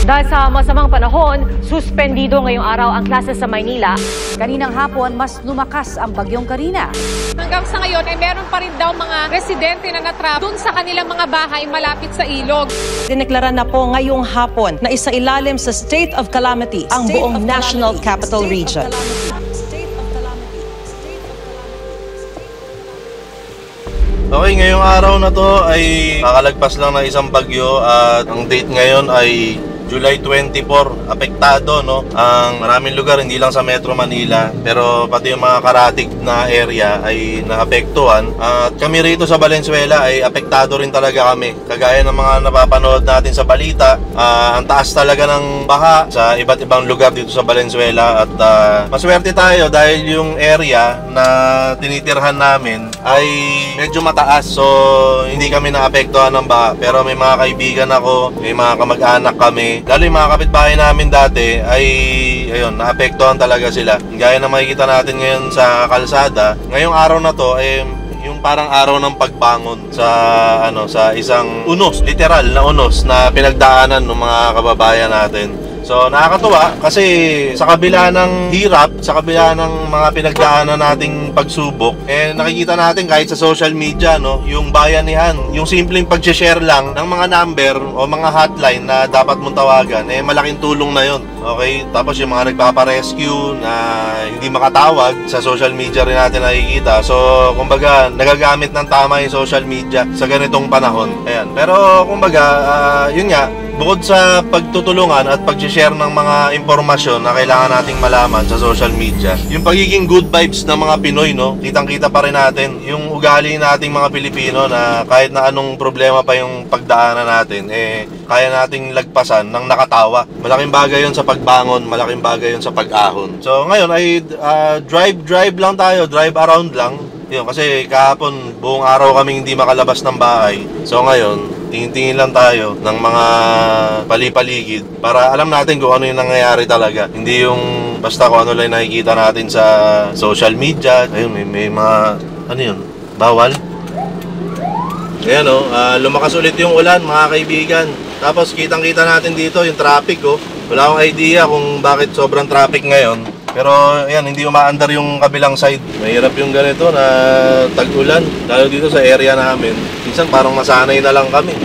Dahil sa masamang panahon, suspendido ngayong araw ang klase sa Maynila. Kaninang hapon, mas lumakas ang bagyong Karina. Hanggang sa ngayon ay meron pa rin daw mga residente na natrap dun sa kanilang mga bahay malapit sa ilog. Dineklara na po ngayong hapon na isailalim sa state of calamity ang buong National Capital Region. Okay, ngayong araw na to ay kakalagpas lang ng isang bagyo at ang date ngayon ay July 24, apektado no ang maraming lugar, hindi lang sa Metro Manila pero pati yung mga karatig na area ay naapektuhan. At kami rito sa Valenzuela ay apektado rin talaga kami. Kagaya ng mga napapanood natin sa balita, ang taas talaga ng baha sa iba't ibang lugar dito sa Valenzuela. At maswerte tayo dahil yung area na tinitirhan namin ay medyo mataas, so hindi kami naapektuhan ng baha. Pero may mga kaibigan ako, may mga kamag-anak kami, lalo yung mga kapitbahay namin dati ay ayun, naapektuhan talaga sila. Gaya na makikita natin ngayon sa kalsada, ngayong araw na to ay yung parang araw ng pagbangon sa isang unos, literal na unos na pinagdaanan ng mga kababayan natin. So nakakatuwa kasi sa kabila ng hirap, sa kabila ng mga pinagdaanan nating pagsubok, nakikita natin kahit sa social media, no, yung bayanihan, yung simpleng pag-share lang ng mga number o mga hotline na dapat mong tawagan, malaking tulong na yon. Okay, tapos yung mga nagpapa-rescue na hindi makatawag, sa social media rin natin nakikita. So kumbaga nagagamit ng tama yung social media sa ganitong panahon. Ayan. Pero kumbaga yun nga, bukod sa pagtutulungan at pag-share ng mga impormasyon na kailangan nating malaman sa social media, yung pagiging good vibes ng mga Pinoy, no, kitang-kita pa rin natin yung ugali nating mga Pilipino na kahit na anong problema pa yung pagdaanan natin, kaya nating lagpasan ng nakatawa. Malaking bagay yun sa pagbangon, malaking bagay yun sa pag-ahon. So ngayon ay drive lang tayo, drive around lang. Yun, kasi kahapon buong araw kaming hindi makalabas ng bahay. So ngayon, tingin-tingin lang tayo ng mga palipaligid para alam natin kung ano yung nangyayari talaga. Hindi yung basta kung ano lang nakikita natin sa social media. Ayun, may mga, ano yun, bawal. Ayan o, lumakas ulit yung ulan mga kaibigan. Tapos kitang-kita natin dito yung traffic o. Wala akong idea kung bakit sobrang traffic ngayon. Pero ayan, hindi umaandar yung kabilang side. Mahirap yung ganito na tag-ulan, lalo dito sa area namin. Minsan parang masanay na lang kami.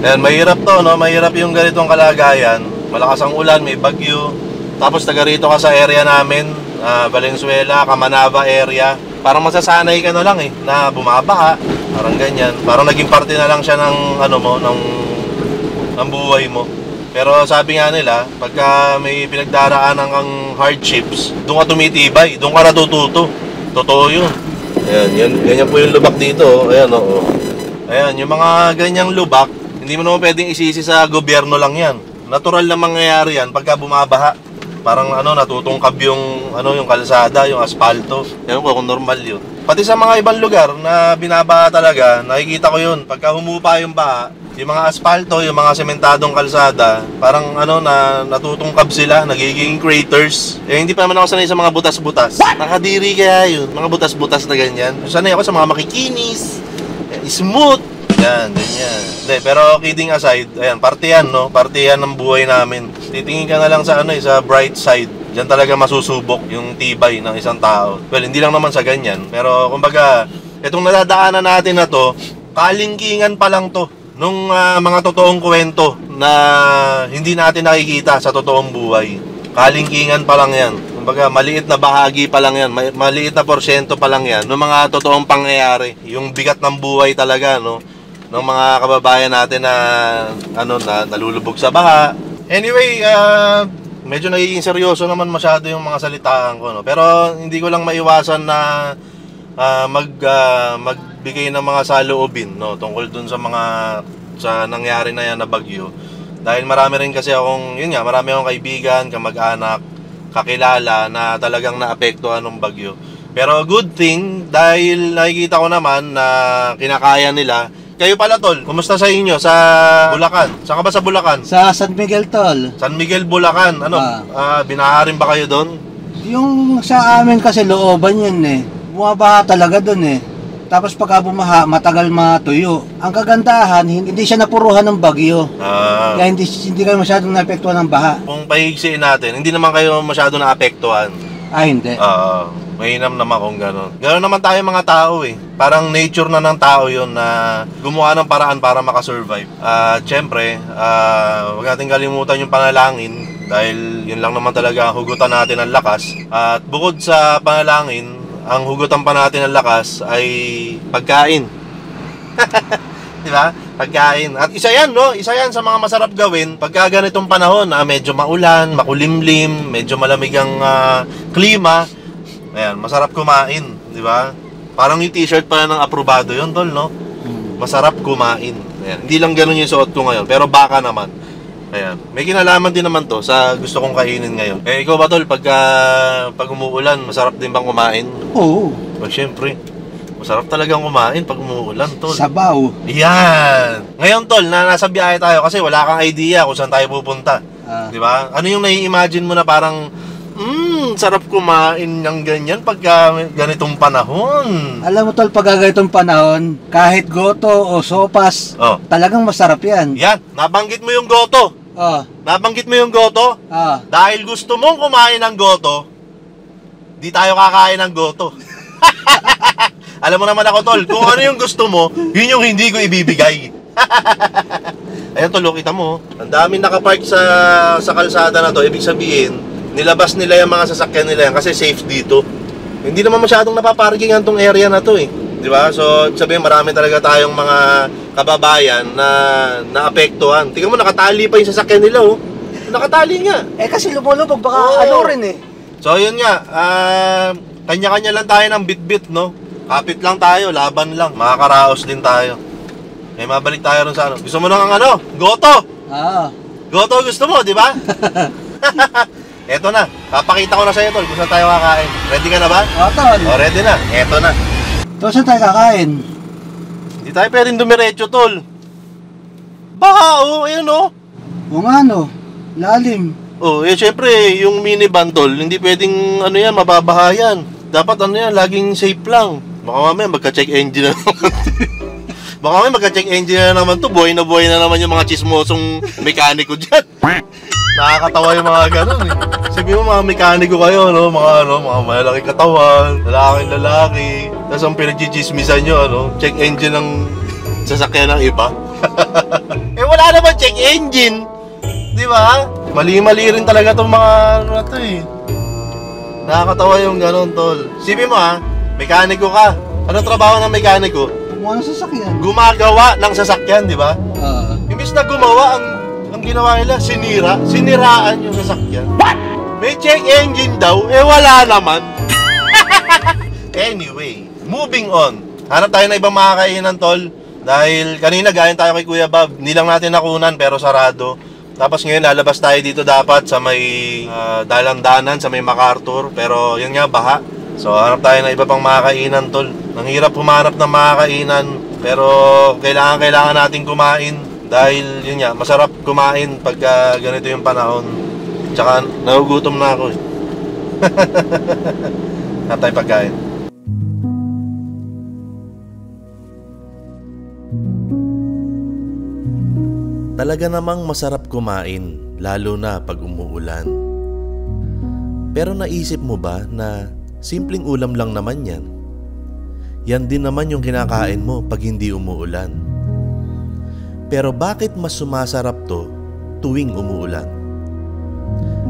Ayan, mahirap to, no? Mahirap yung ganitong kalagayan. Malakas ang ulan, may bagyo. Tapos taga rito ka sa area namin, Valenzuela, Camanava area. Parang masasanay ka na lang na bumabaha. Parang ganyan. Parang naging parte na lang siya ng ng buhay mo. Pero sabi nga nila, pagka may pinagdaraanan kang hardships, doon ka tumitibay, doon ka natututo. Totoo yun. Ayan, ganyan po yung lubak dito. Ayan, oo. Ayan, yung mga ganyang lubak, hindi mo naman pwedeng isisi sa gobyerno lang yan. Natural na mangyayari yan pagka bumabaha. Parang natutungkab yung kalsada, yung asfalto. Yan po, kung normal yun. Pati sa mga ibang lugar na binabaha talaga, nakikita ko yun. Pagka humupa yung baha, yung mga asfalto, yung mga sementadong kalsada, parang natutungkab sila, nagiging craters. Hindi pa naman ako sanay sa mga butas-butas. Nakadiri kaya yun, mga butas-butas na ganyan. Sanay ako sa mga makikinis, smooth, yan, ganyan. Hindi, pero kidding aside, ayan, parte yan, no? Parte yan ng buhay namin. Titingin ka na lang sa sa bright side. Diyan talaga masusubok yung tibay ng isang tao. Well, hindi lang naman sa ganyan. Pero kumbaga, itong nadadaanan natin na to, kalingkingan pa lang to nung mga totoong kwento na hindi natin nakikita sa totoong buhay. Kalingkingan pa lang yan. Kumbaga, maliit na bahagi pa lang yan, maliit na porsyento pa lang yan ng mga totoong pangyayari. Yung bigat ng buhay talaga, no, ng mga kababayan natin na nalulubog sa baha. Anyway, medyo nagiging seryoso naman masyado yung mga salitaan ko, no? Pero hindi ko lang maiwasan na magbigay ng mga saloobin, no, tungkol dun sa nangyari na yan na bagyo. Dahil marami rin kasi marami akong kaibigan, kamag-anak, kakilala na talagang naapektuhan ng bagyo. Pero good thing, dahil nakikita ko naman na kinakaya nila. Kayo pala, tol, kumusta sa inyo sa Bulacan? Saan ka ba sa Bulacan? Sa San Miguel, tol. San Miguel, Bulacan. Binaharin ba kayo doon? Yung sa amin kasi looban yun Bumabaha talaga doon Tapos pagka bumaha, matagal matuyo. Ang kagandahan, hindi siya napuruhan ng bagyo. Kaya hindi kayo masyadong naapektuhan ng baha. Kung pahigsiin natin, hindi naman kayo masyado naapektuhan. Hindi. Mainam naman kung gano'n. Gano'n naman tayo mga tao eh. Parang nature na ng tao yun na gumawa ng paraan para makasurvive. At syempre, huwag natin kalimutan yung panalangin dahil yun lang naman talaga ang hugutan natin ng lakas. At bukod sa panalangin, ang hugutan pa natin ng lakas ay pagkain. Di ba? Pagkain. At isa yan, no? Isa yan sa mga masarap gawin pagka ganitong panahon na medyo maulan, makulimlim, medyo malamig ang klima. Ayan, masarap kumain, di ba? Parang yung t-shirt pala ng aprobado yun, tol, no? Masarap kumain. Ayan. Hindi lang ganun yung suot ko ngayon, pero baka naman. Ayan. May kinalaman din naman to sa gusto kong kainin ngayon. Ikaw ba, tol, pag umuulan, masarap din bang kumain? Oo. Syempre. Masarap talagang kumain pag umuulan, tol. Sabaw. Yan. Ngayon, tol, nasa biyahe tayo kasi wala kang idea kung saan tayo pupunta. Di ba? Ano yung nai-imagine mo na parang sarap kumain ng ganyan pagka ganitong panahon? Alam mo tol, pag ganitong panahon, kahit goto o sopas, talagang masarap yan. Yan, nabanggit mo yung goto. Nabanggit mo yung goto? Dahil gusto mong kumain ng goto, di tayo kakain ng goto. Alam mo naman ako, tol, kung ano yung gusto mo, yun yung hindi ko ibibigay. Ayan, tol, kita mo, ang daming nakapark sa kalsada na to. Ibig sabihin, nilabas nila yung mga sasakyan nila yan kasi safe dito. Hindi naman masyadong napaparkingan tong area na to eh. Di ba? So, sabihin, marami talaga tayong mga kababayan na naapektuhan. Tingnan mo, nakatali pa yung sasakyan nila, oh. Nakatali nga. Kasi lumulubog, baka ano rin eh. So, yun nga. Kanya-kanya lang tayo ng bit-bit, no? Kapit lang tayo, laban lang. Makakaraos din tayo. Mabalik tayo rin sa ano. Gusto mo nang ano? Goto! Goto gusto mo, di ba? Eto na, papakita ko na sa'yo, tol, kung saan tayo kakain. Ready ka na ba? Tol. Ready na, eto na. Tol, saan tayo kakain? Hindi tayo pwedeng dumiretso, tol. Baha, ayun, O nga, no, lalim. Syempre, yung minivan, tol, hindi pwedeng, mababaha yan. Dapat, laging safe lang. Baka mamaya, magka-check engine na naman. Baka mamaya, magka-check engine na naman to. Buhay na naman yung mga chismosong mekaniko dyan. Nakakatawa yung mga ganun eh. Sabi mo mga mekaniko kayo, no? Mga malaki katawan, lalaki. Tapos ang pinag-chismisan nyo, check engine ng sasakyan ng iba. Wala naman check engine. Di ba? Mali-mali rin talaga itong mga na to eh. Nakakatawa yung ganun, tol. Sabi mo mekaniko ka. Anong trabaho ng mekaniko? Gumawa ng sasakyan. Gumagawa ng sasakyan, di ba? Imbis na gumawa, ang ginawa nila, siniraan yung sasakyan. What? May check engine daw, wala naman. Anyway, moving on. Hanap tayo na ibang makakainan, tol. Dahil kanina gayon tayo kay Kuya Bob. Hindi lang natin nakunan pero sarado. Tapos ngayon lalabas tayo dito dapat sa may dalandanan, sa may MacArthur. Pero yun nga, baha. So hanap tayo na iba pang makakainan, tol. Ang hirap humanap ng makakainan. Pero kailangan natin kumain. Dahil yun nga, masarap kumain pagka ganito yung panahon. Tsaka nagugutom na ako eh. Hanap tayo pagkain. Talaga namang masarap kumain, lalo na pag umuulan. Pero naisip mo ba na simpleng ulam lang naman yan? Yan din naman yung kinakain mo pag hindi umuulan. Pero bakit mas sumasarap to tuwing umuulan?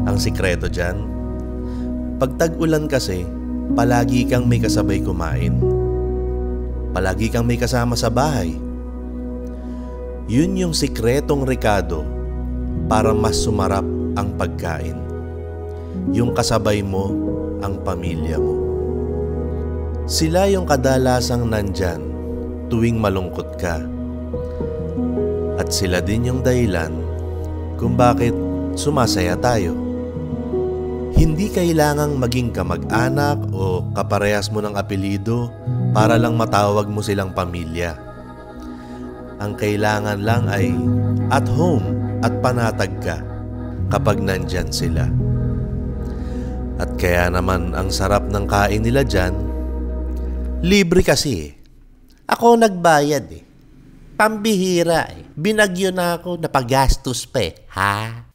Ang sikreto dyan, pag tag-ulan kasi, palagi kang may kasabay kumain. Palagi kang may kasama sa bahay. Yun yung sikretong rekado para mas sumarap ang pagkain. Yung kasabay mo ang pamilya mo. Sila yung kadalasang nandyan tuwing malungkot ka. At sila din yung dahilan kung bakit sumasaya tayo. Hindi kailangang maging kamag-anak o kaparehas mo ng apelyido para lang matawag mo silang pamilya. Ang kailangan lang ay at home at panatag ka kapag nandyan sila. At kaya naman ang sarap ng kain nila dyan, libre kasi. Ako nagbayad eh. Pambihira eh. Binagyo na ako, napagastos pa eh. Ha?